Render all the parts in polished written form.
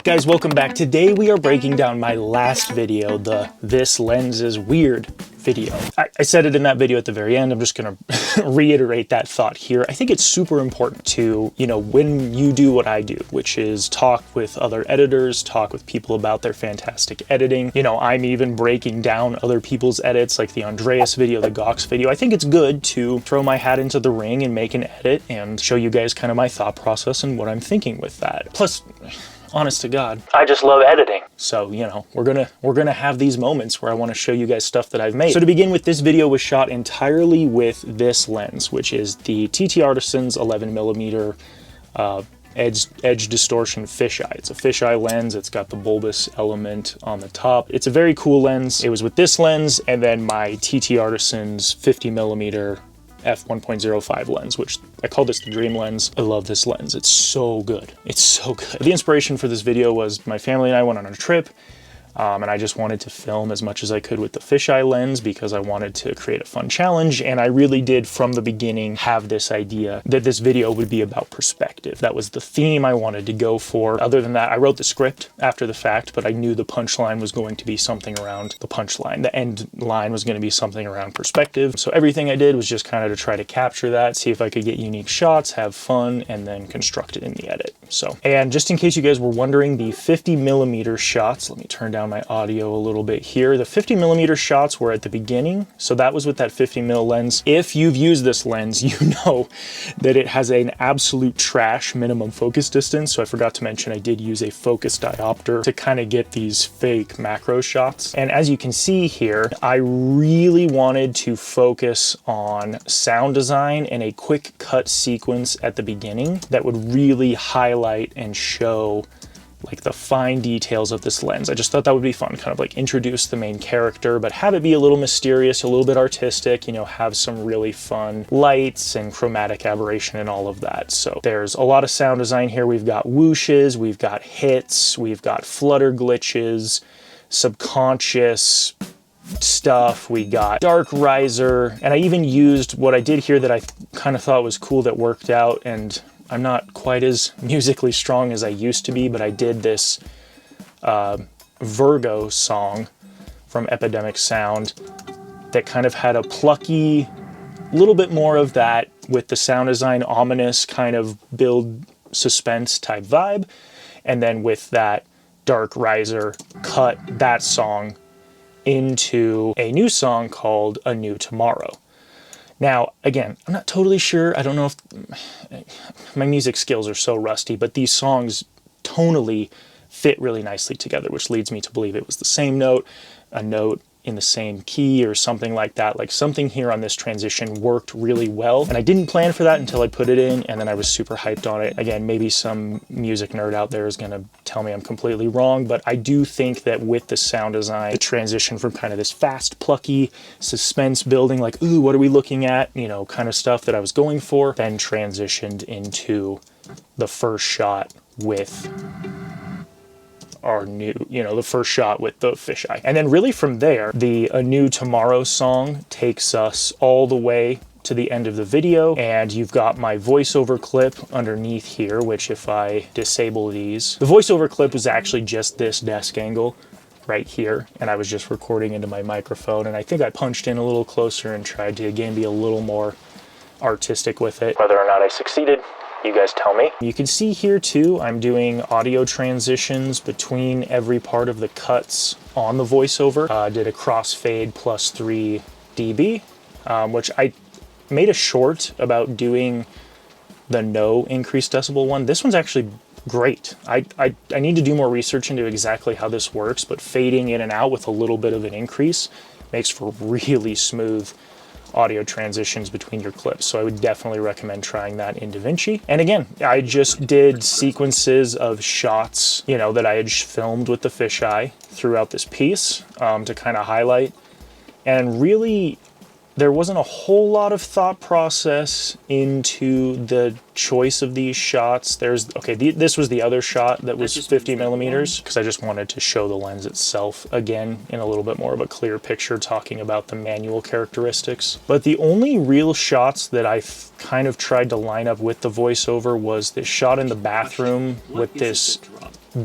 Guys, welcome back. Today we are breaking down my last video, the This Lens is Weird video. I said it in that video at the very end. I'm just gonna reiterate that thought here. I think it's super important to, when you do what I do, which is talk with other editors, talk with people about their fantastic editing. I'm even breaking down other people's edits, like the Andreas video, the Gox video. I think it's good to throw my hat into the ring and make an edit and show you guys kind of my thought process and what I'm thinking with that. Plus, honest to God, I just love editing. So, we're gonna have these moments where I want to show you guys stuff that I've made. So to begin with, this video was shot entirely with this lens, which is the TT Artisans 11mm edge distortion fisheye. It's a fisheye lens. It's got the bulbous element on the top. It's a very cool lens. It was with this lens and then my TT Artisans 50mm f1.05 lens, which I call this the dream lens. I love this lens. It's so good. It's so good. The inspiration for this video was my family and I went on a trip, and I just wanted to film as much as I could with the fisheye lens because I wanted to create a fun challenge. And I really did from the beginning have this idea that this video would be about perspective. That was the theme I wanted to go for. Other than that, I wrote the script after the fact, but I knew the punchline was going to be something around the punchline. The end line was going to be something around perspective. So everything I did was just kind of to try to capture that, see if I could get unique shots, have fun, and then construct it in the edit. So, and just in case you guys were wondering, the 50mm shots, let me turn down my audio a little bit here. The 50mm shots were at the beginning, so that was with that 50mm lens. If you've used this lens, you know that it has an absolute trash minimum focus distance. So I forgot to mention I did use a focus diopter to kind of get these fake macro shots. And as you can see here, I really wanted to focus on sound design and a quick cut sequence at the beginning that would really highlight and show like the fine details of this lens. I just thought that would be fun, kind of like introduce the main character, but have it be a little mysterious, a little bit artistic, have some really fun lights and chromatic aberration and all of that. So there's a lot of sound design here. We've got whooshes, we've got hits, we've got flutter glitches, subconscious stuff, we got dark riser, and I even used what I did here that I kind of thought was cool that worked out, and I'm not quite as musically strong as I used to be, but I did this Virgo song from Epidemic Sound that kind of had a plucky, little bit more of that with the sound design, ominous kind of build suspense type vibe. And then with that dark riser, cut that song into a new song called A New Tomorrow. Now, again, I'm not totally sure. I don't know if my music skills are so rusty, but these songs tonally fit really nicely together, which leads me to believe it was the same note, a note in the same key or something like that. Like something here on this transition worked really well. And I didn't plan for that until I put it in, and then I was super hyped on it. Again, maybe some music nerd out there is gonna tell me I'm completely wrong, but I do think that with the sound design, the transition from kind of this fast, plucky, suspense building, like, ooh, what are we looking at? Kind of stuff that I was going for, then transitioned into the first shot with our new, the first shot with the fisheye. And then really from there, the A New Tomorrow song takes us all the way to the end of the video, and you've got my voiceover clip underneath here, which if I disable these, the voiceover clip was actually just this desk angle right here, and I was just recording into my microphone, and I think I punched in a little closer and tried to again be a little more artistic with it. Whether or not I succeeded, you guys tell me. You can see here too, I'm doing audio transitions between every part of the cuts on the voiceover. I did a crossfade plus 3 dB, which I made a short about doing the no increased decibel one. This one's actually great. I need to do more research into exactly how this works, but fading in and out with a little bit of an increase makes for really smooth audio transitions between your clips. So I would definitely recommend trying that in DaVinci. And again, I just did sequences of shots, that I had filmed with the fisheye throughout this piece to kind of highlight. And really, there wasn't a whole lot of thought process into the choice of these shots. This was the other shot that was 50mm because I just wanted to show the lens itself again in a little bit more of a clear picture, talking about the manual characteristics. But the only real shots that I kind of tried to line up with the voiceover was this shot in the bathroom with this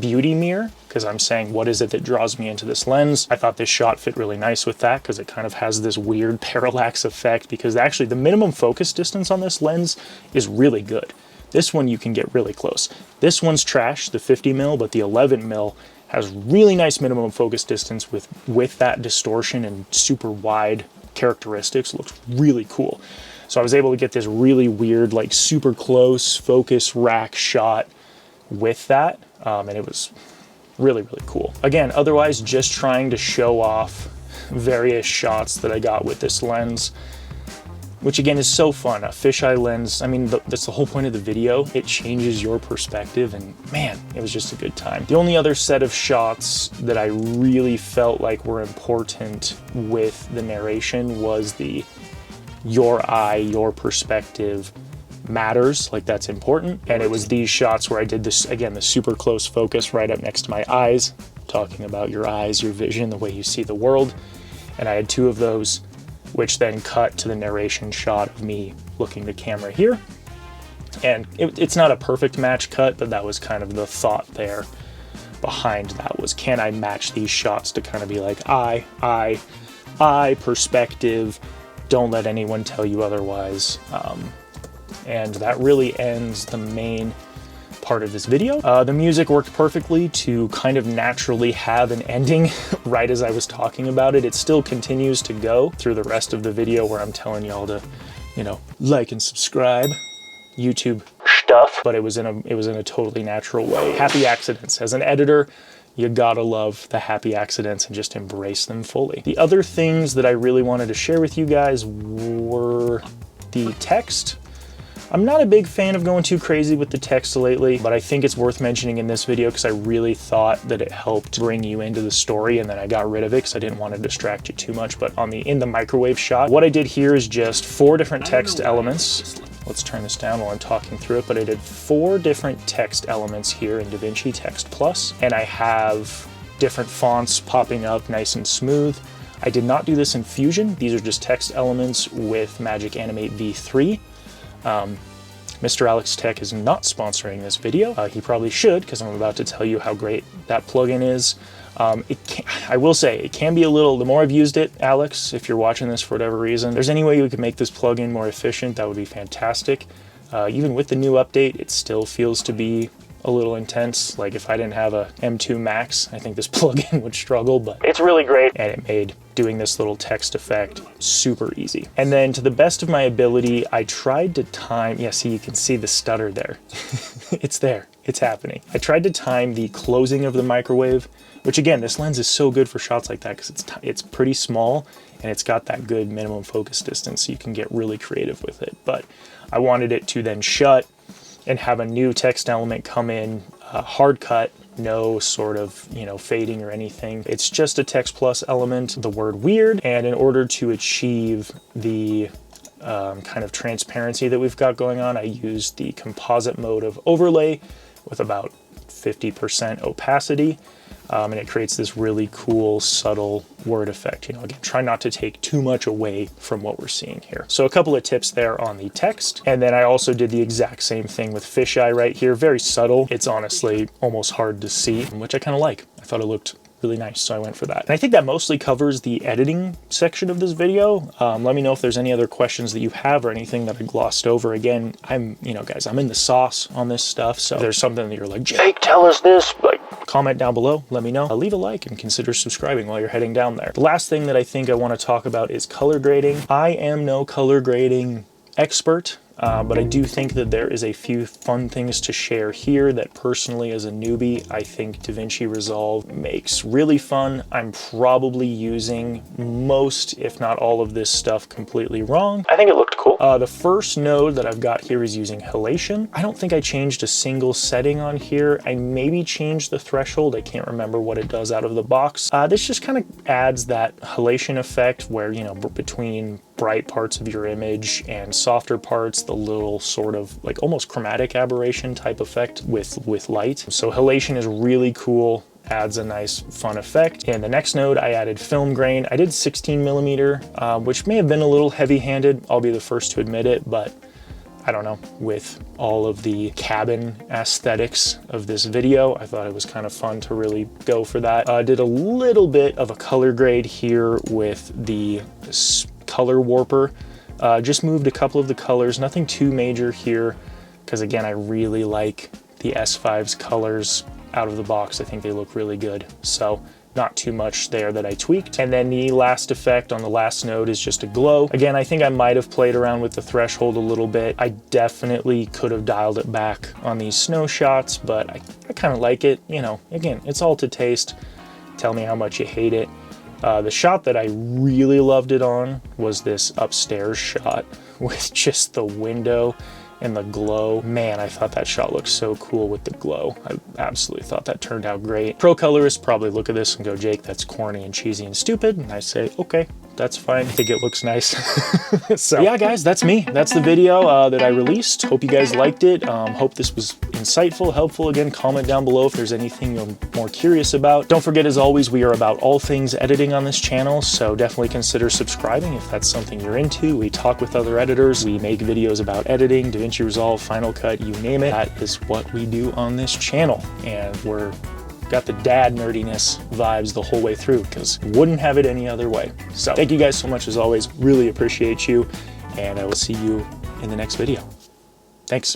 beauty mirror, because I'm saying, what is it that draws me into this lens? I thought this shot fit really nice with that, because it kind of has this weird parallax effect, because actually the minimum focus distance on this lens is really good. This one you can get really close. This one's trash, the 50mm, but the 11mm has really nice minimum focus distance with that distortion and super wide characteristics. It looks really cool. So I was able to get this really weird, like super close focus rack shot with that, and it was really, really cool. Again, otherwise just trying to show off various shots that I got with this lens, which again is so fun. A fisheye lens, I mean, that's the whole point of the video. It changes your perspective, and man, it was just a good time. The only other set of shots that I really felt like were important with the narration was the your eye, your perspective matters, like that's important. And it was these shots where I did this, again, the super close focus right up next to my eyes, talking about your eyes, your vision, the way you see the world. And I had 2 of those, which then cut to the narration shot of me looking the camera here. And it's not a perfect match cut, but that was kind of the thought there behind that, was can I match these shots to kind of be like eye, perspective, don't let anyone tell you otherwise. And that really ends the main part of this video. The music worked perfectly to kind of naturally have an ending right as I was talking about it. It still continues to go through the rest of the video where I'm telling y'all to, you know, like and subscribe, YouTube stuff, but it was in a totally natural way. Happy accidents. As an editor, you gotta love the happy accidents and just embrace them fully. The other things that I really wanted to share with you guys were the text. I'm not a big fan of going too crazy with the text lately, but I think it's worth mentioning in this video because I really thought that it helped bring you into the story, and then I got rid of it because I didn't want to distract you too much. But in the microwave shot, what I did here is just 4 different text elements. Let's turn this down while I'm talking through it, but I did 4 different text elements here in DaVinci Text Plus, and I have different fonts popping up nice and smooth. I did not do this in Fusion. These are just text elements with Magic Animate V3. Mr. Alex Tech is not sponsoring this video. He probably should, because I'm about to tell you how great that plugin is. I will say, it can be a little, the more I've used it, Alex, if you're watching this for whatever reason, there's any way you could make this plugin more efficient, that would be fantastic. Even with the new update, it still feels to be a little intense. Like if I didn't have a M2 Max, I think this plugin would struggle, but it's really great, and it made doing this little text effect super easy. And then to the best of my ability, I tried to time, yeah, see, you can see the stutter there. It's there, it's happening. I tried to time the closing of the microwave, which again, this lens is so good for shots like that because it's pretty small and it's got that good minimum focus distance, so you can get really creative with it. But I wanted it to then shut and have a new text element come in, hard cut, no sort of, you know, fading or anything. It's just a text plus element, the word weird, and in order to achieve the kind of transparency that we've got going on, I used the composite mode of overlay with about 50% opacity. And it creates this really cool, subtle word effect. You know, again, try not to take too much away from what we're seeing here. So a couple of tips there on the text. And then I also did the exact same thing with fisheye right here. Very subtle. It's honestly almost hard to see, which I kind of like. I thought it looked really nice, so I went for that. And I think that mostly covers the editing section of this video. Let me know if there's any other questions that you have or anything that I glossed over. Again, you know, guys, I'm in the sauce on this stuff, so if there's something that you're like, Jake, tell us this, like, comment down below, let me know. Leave a like and consider subscribing while you're heading down there. The last thing that I think I want to talk about is color grading. I am no color grading expert. But I do think that there is a few fun things to share here that personally as a newbie, I think DaVinci Resolve makes really fun. I'm probably using most, if not all of this stuff completely wrong. I think it looked cool. The first node that I've got here is using halation. I don't think I changed a single setting on here. I maybe changed the threshold. I can't remember what it does out of the box. This just kind of adds that halation effect where, you know, between bright parts of your image and softer parts, the little sort of like almost chromatic aberration type effect with light. So halation is really cool, adds a nice fun effect. In the next node, I added film grain. I did 16mm, which may have been a little heavy-handed. I'll be the first to admit it, but I don't know, with all of the cabin aesthetics of this video. I thought it was kind of fun to really go for that. Did a little bit of a color grade here with the color warper. Just moved a couple of the colors, nothing too major here, because again, I really like the S5's colors out of the box. I think they look really good. So not too much there that I tweaked. And then the last effect on the last node is just a glow. Again, I think I might have played around with the threshold a little bit. I definitely could have dialed it back on these snow shots, but I kind of like it. You know, again, it's all to taste. Tell me how much you hate it. The shot that I really loved it on was this upstairs shot with just the window and the glow. Man, I thought that shot looked so cool with the glow. I absolutely thought that turned out great. Pro colorists probably look at this and go, Jake, that's corny and cheesy and stupid. And I say, okay, that's fine. I think it looks nice. So yeah, guys, that's me. That's the video that I released. Hope you guys liked it. Hope this was insightful, helpful. Again, comment down below if there's anything you're more curious about. Don't forget, as always, we are about all things editing on this channel, so definitely consider subscribing if that's something you're into. We talk with other editors. We make videos about editing, DaVinci Resolve, Final Cut, you name it. That is what we do on this channel, and we're got the dad nerdiness vibes the whole way through, because wouldn't have it any other way. So thank you guys so much as always. Really appreciate you, and I will see you in the next video. Thanks.